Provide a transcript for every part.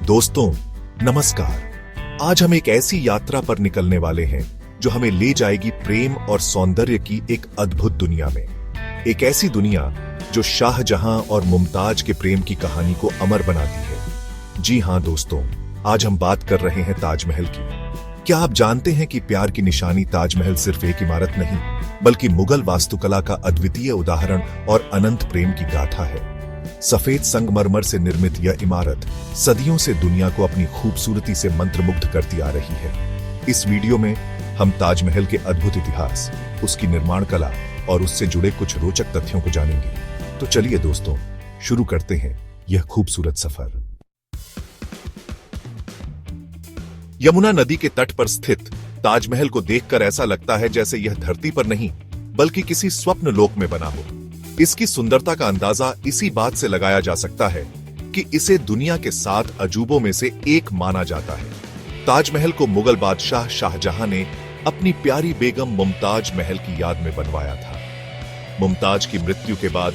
दोस्तों नमस्कार। आज हम एक ऐसी यात्रा पर निकलने वाले हैं जो हमें ले जाएगी प्रेम और सौंदर्य की एक अद्भुत दुनिया में। एक ऐसी दुनिया जो शाहजहां और मुमताज के प्रेम की कहानी को अमर बनाती है। जी हां दोस्तों, आज हम बात कर रहे हैं ताजमहल की। क्या आप जानते हैं कि प्यार की निशानी ताजमहल सिर्फ एक इमारत नहीं, बल्कि मुगल वास्तुकला का अद्वितीय उदाहरण और अनंत प्रेम की गाथा है। सफेद संगमरमर से निर्मित यह इमारत सदियों से दुनिया को अपनी खूबसूरती से मंत्रमुग्ध करती आ रही है। इस वीडियो में हम ताजमहल के अद्भुत इतिहास, उसकी निर्माण कला और उससे जुड़े कुछ रोचक तथ्यों को जानेंगे। तो चलिए दोस्तों, शुरू करते हैं यह खूबसूरत सफर। यमुना नदी के तट पर स्थित ताजमहल को देखकर ऐसा लगता है जैसे यह धरती पर नहीं, बल्कि किसी स्वप्न लोक में बना हो। इसकी सुंदरता का अंदाजा इसी बात से लगाया जा सकता है कि इसे दुनिया के 7 अजूबों में से एक माना जाता है। ताजमहल को मुगल बादशाह शाहजहां ने अपनी प्यारी बेगम मुमताज महल की याद में बनवाया था। मुमताज की मृत्यु के बाद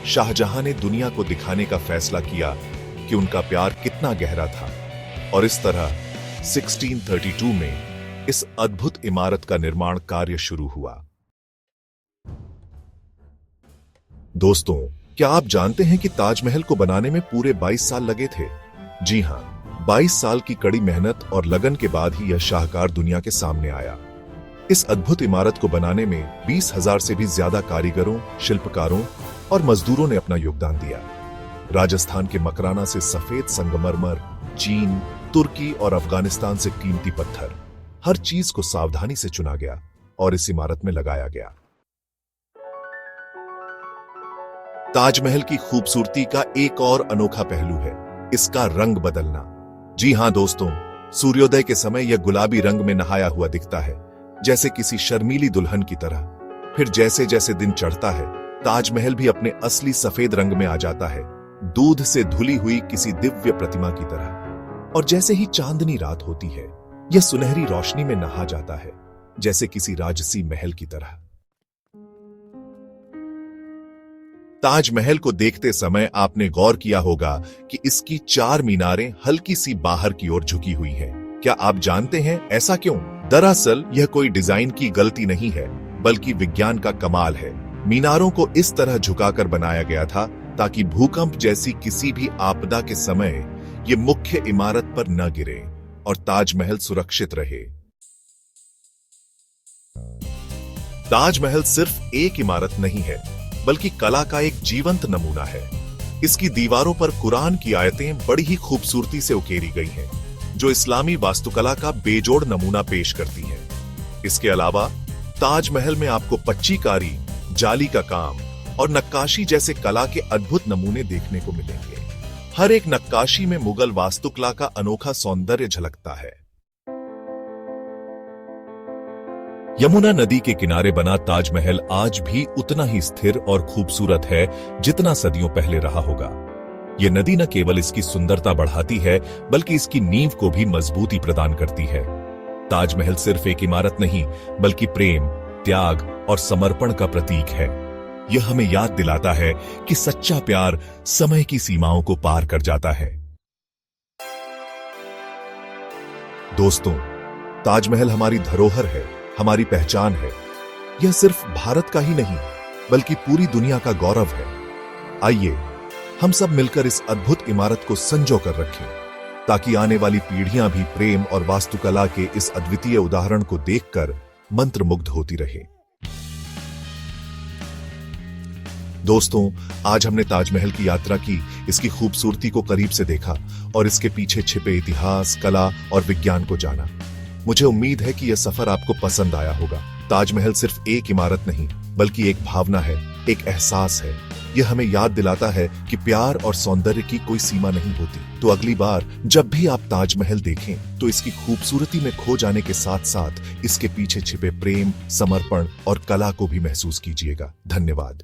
शाहजहां ने दुनिया को दिखाने का फैसला किया कि उनका प्यार कितना गहरा था, और इस तरह 1632 में इस अद्भुत इमारत का निर्माण कार्य शुरू हुआ। दोस्तों, क्या आप जानते हैं कि ताजमहल को बनाने में पूरे 22 साल लगे थे? जी हां, 22 साल की कड़ी मेहनत और लगन के बाद ही यह शाहकार दुनिया के सामने आया। इस अद्भुत इमारत को बनाने में 20,000 से भी ज्यादा कारीगरों, शिल्पकारों और मजदूरों ने अपना योगदान दिया। राजस्थान के मकराना से सफेद संगमरमर, चीन, तुर्की और अफगानिस्तान से कीमती पत्थर, हर चीज को सावधानी से चुना गया और इस इमारत में लगाया गया। ताजमहल की खूबसूरती का एक और अनोखा पहलू है इसका रंग बदलना। जी हां दोस्तों, सूर्योदय के समय यह गुलाबी रंग में नहाया हुआ दिखता है, जैसे किसी शर्मीली दुल्हन की तरह। फिर जैसे जैसे दिन चढ़ता है, ताजमहल भी अपने असली सफेद रंग में आ जाता है, दूध से धुली हुई किसी दिव्य प्रतिमा की तरह। और जैसे ही चांदनी रात होती है, यह सुनहरी रोशनी में नहा जाता है, जैसे किसी राजसी महल की तरह। ताजमहल को देखते समय आपने गौर किया होगा कि इसकी 4 मीनारें हल्की सी बाहर की ओर झुकी हुई हैं। क्या आप जानते हैं ऐसा क्यों? दरअसल यह कोई डिजाइन की गलती नहीं है, बल्कि विज्ञान का कमाल है। मीनारों को इस तरह झुकाकर बनाया गया था ताकि भूकंप जैसी किसी भी आपदा के समय ये मुख्य इमारत पर न गिरे और ताजमहल सुरक्षित रहे। ताजमहल सिर्फ एक इमारत नहीं है, बल्कि कला का एक जीवंत नमूना है। इसकी दीवारों पर कुरान की आयतें बड़ी ही खूबसूरती से उकेरी गई हैं, जो इस्लामी वास्तुकला का बेजोड़ नमूना पेश करती हैं। इसके अलावा ताजमहल में आपको पच्चीकारी, जाली का काम और नक्काशी जैसे कला के अद्भुत नमूने देखने को मिलेंगे। हर एक नक्काशी में मुगल वास्तुकला का अनोखा सौंदर्य झलकता है। यमुना नदी के किनारे बना ताजमहल आज भी उतना ही स्थिर और खूबसूरत है जितना सदियों पहले रहा होगा। यह नदी न केवल इसकी सुंदरता बढ़ाती है, बल्कि इसकी नींव को भी मजबूती प्रदान करती है। ताजमहल सिर्फ एक इमारत नहीं, बल्कि प्रेम, त्याग और समर्पण का प्रतीक है। यह हमें याद दिलाता है कि सच्चा प्यार समय की सीमाओं को पार कर जाता है। दोस्तों, ताजमहल हमारी धरोहर है, हमारी पहचान है। यह सिर्फ भारत का ही नहीं, बल्कि पूरी दुनिया का गौरव है। आइए हम सब मिलकर इस अद्भुत इमारत को संजो कर रखें, ताकि आने वाली पीढ़ियां भी प्रेम और वास्तुकला के इस अद्वितीय उदाहरण को देखकर मंत्रमुग्ध होती रहे। दोस्तों, आज हमने ताजमहल की यात्रा की, इसकी खूबसूरती को करीब से देखा और इसके पीछे छिपे इतिहास, कला और विज्ञान को जाना। मुझे उम्मीद है कि यह सफर आपको पसंद आया होगा। ताजमहल सिर्फ एक इमारत नहीं, बल्कि एक भावना है, एक एहसास है। यह हमें याद दिलाता है कि प्यार और सौंदर्य की कोई सीमा नहीं होती। तो अगली बार जब भी आप ताजमहल देखें, तो इसकी खूबसूरती में खो जाने के साथ साथ इसके पीछे छिपे प्रेम, समर्पण और कला को भी महसूस कीजिएगा। धन्यवाद।